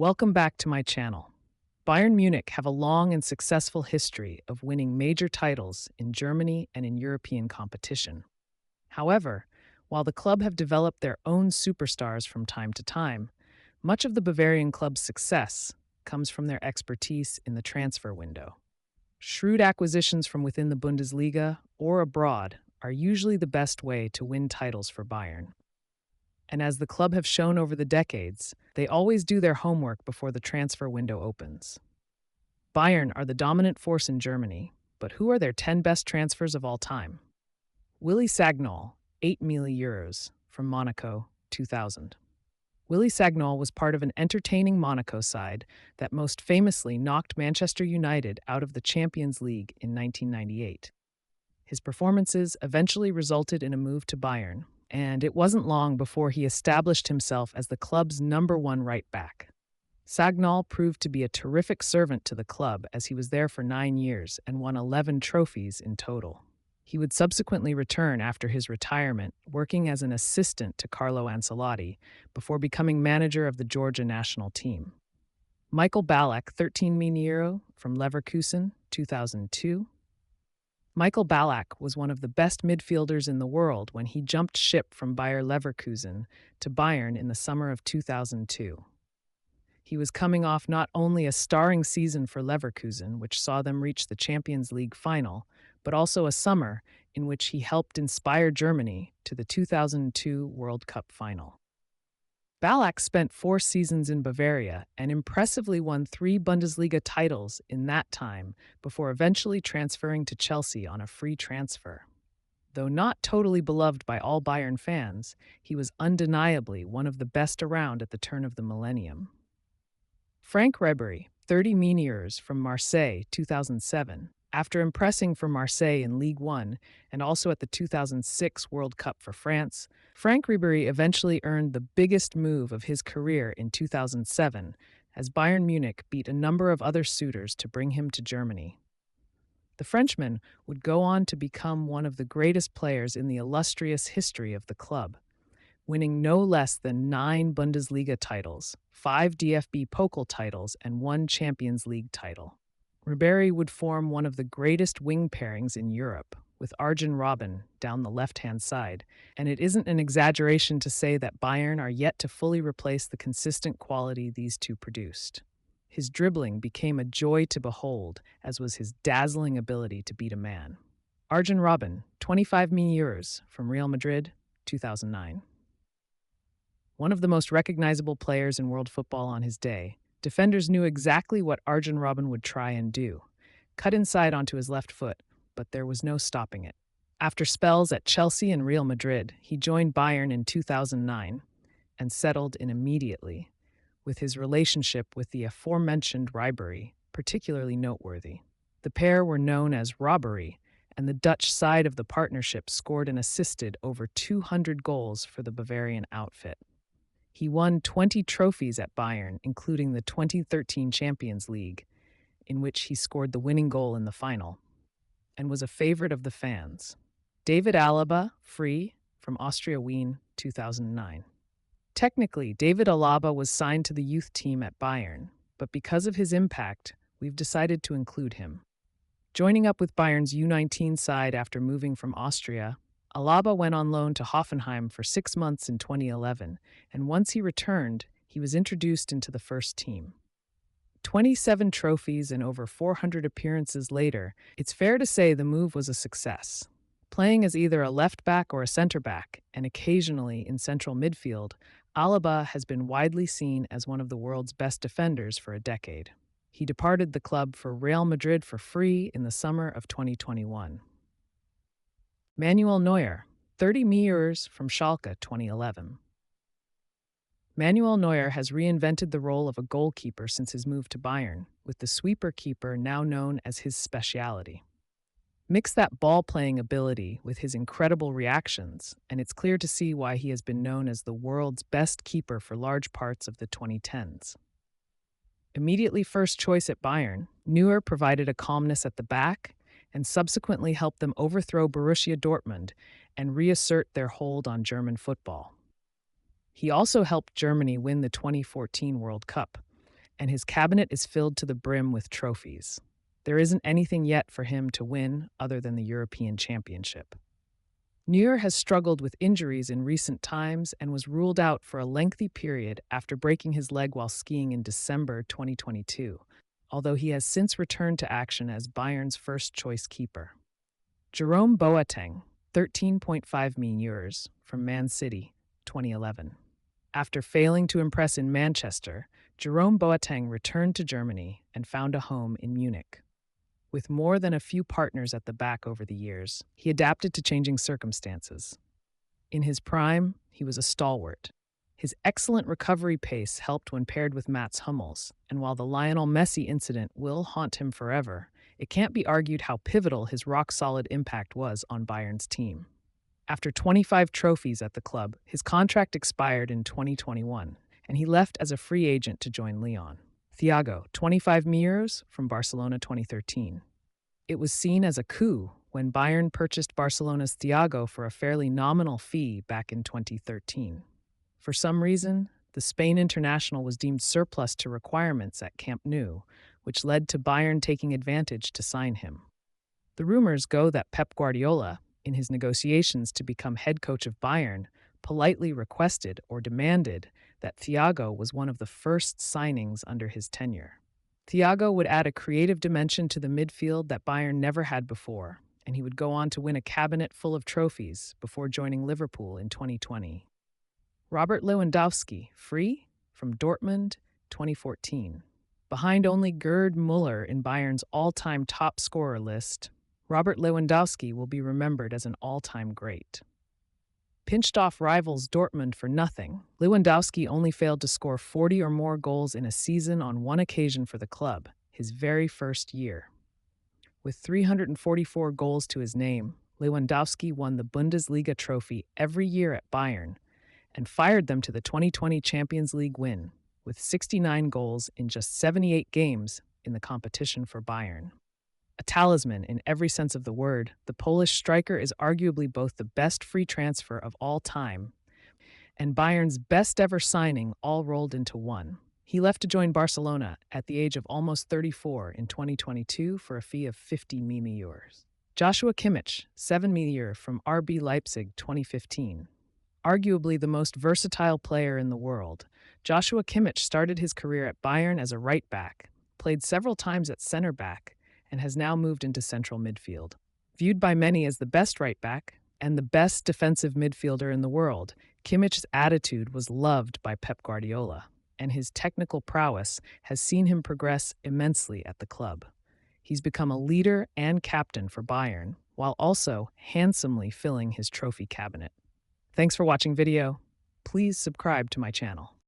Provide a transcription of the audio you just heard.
Welcome back to my channel. Bayern Munich have a long and successful history of winning major titles in Germany and in European competition. However, while the club have developed their own superstars from time to time, much of the Bavarian club's success comes from their expertise in the transfer window. Shrewd acquisitions from within the Bundesliga or abroad are usually the best way to win titles for Bayern. And as the club have shown over the decades, they always do their homework before the transfer window opens. Bayern are the dominant force in Germany, but who are their 10 best transfers of all time? Willi Sagnol, €8 million from Monaco, 2000. Willi Sagnol was part of an entertaining Monaco side that most famously knocked Manchester United out of the Champions League in 1998. His performances eventually resulted in a move to Bayern, and it wasn't long before he established himself as the club's #1 right-back. Sagnol proved to be a terrific servant to the club as he was there for 9 years and won 11 trophies in total. He would subsequently return after his retirement, working as an assistant to Carlo Ancelotti before becoming manager of the Georgia national team. Michael Ballack, €13 million from Leverkusen, 2002. Michael Ballack was one of the best midfielders in the world when he jumped ship from Bayer Leverkusen to Bayern in the summer of 2002. He was coming off not only a starring season for Leverkusen, which saw them reach the Champions League final, but also a summer in which he helped inspire Germany to the 2002 World Cup final. Ballack spent 4 seasons in Bavaria and impressively won 3 Bundesliga titles in that time before eventually transferring to Chelsea on a free transfer. Though not totally beloved by all Bayern fans, he was undeniably one of the best around at the turn of the millennium. Frank Ribery, €30 million from Marseille, 2007. After impressing for Marseille in Ligue 1 and also at the 2006 World Cup for France, Frank Ribery eventually earned the biggest move of his career in 2007 as Bayern Munich beat a number of other suitors to bring him to Germany. The Frenchman would go on to become one of the greatest players in the illustrious history of the club, winning no less than 9 Bundesliga titles, 5 DFB Pokal titles, and 1 Champions League title. Ribery would form one of the greatest wing pairings in Europe, with Arjen Robben down the left-hand side, and it isn't an exaggeration to say that Bayern are yet to fully replace the consistent quality these two produced. His dribbling became a joy to behold, as was his dazzling ability to beat a man. Arjen Robben, €25 million from Real Madrid, 2009. One of the most recognizable players in world football on his day, defenders knew exactly what Arjen Robben would try and do. Cut inside onto his left foot, but there was no stopping it. After spells at Chelsea and Real Madrid, he joined Bayern in 2009 and settled in immediately, with his relationship with the aforementioned Ribery particularly noteworthy. The pair were known as Robbery, and the Dutch side of the partnership scored and assisted over 200 goals for the Bavarian outfit. He won 20 trophies at Bayern, including the 2013 Champions League, in which he scored the winning goal in the final, and was a favorite of the fans. David Alaba, free, from Austria Wien, 2009. Technically, David Alaba was signed to the youth team at Bayern, but because of his impact, we've decided to include him. Joining up with Bayern's U19 side after moving from Austria, Alaba went on loan to Hoffenheim for 6 months in 2011, and once he returned, he was introduced into the first team. 27 trophies and over 400 appearances later, it's fair to say the move was a success. Playing as either a left-back or a centre-back, and occasionally in central midfield, Alaba has been widely seen as one of the world's best defenders for a decade. He departed the club for Real Madrid for free in the summer of 2021. Manuel Neuer, €30 million from Schalke, 2011. Manuel Neuer has reinvented the role of a goalkeeper since his move to Bayern, with the sweeper keeper now known as his speciality. Mix that ball-playing ability with his incredible reactions, and it's clear to see why he has been known as the world's best keeper for large parts of the 2010s. Immediately first choice at Bayern, Neuer provided a calmness at the back and subsequently helped them overthrow Borussia Dortmund and reassert their hold on German football. He also helped Germany win the 2014 World Cup, and his cabinet is filled to the brim with trophies. There isn't anything yet for him to win other than the European Championship. Neuer has struggled with injuries in recent times and was ruled out for a lengthy period after breaking his leg while skiing in December 2022, although he has since returned to action as Bayern's first-choice keeper. Jerome Boateng, 13.5 million euros, from Man City, 2011. After failing to impress in Manchester, Jerome Boateng returned to Germany and found a home in Munich. With more than a few partners at the back over the years, he adapted to changing circumstances. In his prime, he was a stalwart. His excellent recovery pace helped when paired with Mats Hummels, and while the Lionel Messi incident will haunt him forever, it can't be argued how pivotal his rock-solid impact was on Bayern's team. After 25 trophies at the club, his contract expired in 2021, and he left as a free agent to join Lyon. Thiago, 25 million euros, from Barcelona 2013. It was seen as a coup when Bayern purchased Barcelona's Thiago for a fairly nominal fee back in 2013. For some reason, the Spain international was deemed surplus to requirements at Camp Nou, which led to Bayern taking advantage to sign him. The rumors go that Pep Guardiola, in his negotiations to become head coach of Bayern, politely requested or demanded that Thiago was one of the first signings under his tenure. Thiago would add a creative dimension to the midfield that Bayern never had before, and he would go on to win a cabinet full of trophies before joining Liverpool in 2020. Robert Lewandowski, free, from Dortmund, 2014. Behind only Gerd Müller in Bayern's all-time top scorer list, Robert Lewandowski will be remembered as an all-time great. Pinched off rivals Dortmund for nothing, Lewandowski only failed to score 40 or more goals in a season on one occasion for the club, his very first year. With 344 goals to his name, Lewandowski won the Bundesliga trophy every year at Bayern and fired them to the 2020 Champions League win, with 69 goals in just 78 games in the competition for Bayern. A talisman in every sense of the word, the Polish striker is arguably both the best free transfer of all time and Bayern's best-ever signing all rolled into one. He left to join Barcelona at the age of almost 34 in 2022 for a fee of 50 million euros. Joshua Kimmich, 7 million euros, from RB Leipzig 2015. Arguably the most versatile player in the world, Joshua Kimmich started his career at Bayern as a right-back, played several times at center-back, and has now moved into central midfield. Viewed by many as the best right-back and the best defensive midfielder in the world, Kimmich's attitude was loved by Pep Guardiola, and his technical prowess has seen him progress immensely at the club. He's become a leader and captain for Bayern, while also handsomely filling his trophy cabinet. Thanks for watching video. Please subscribe to my channel.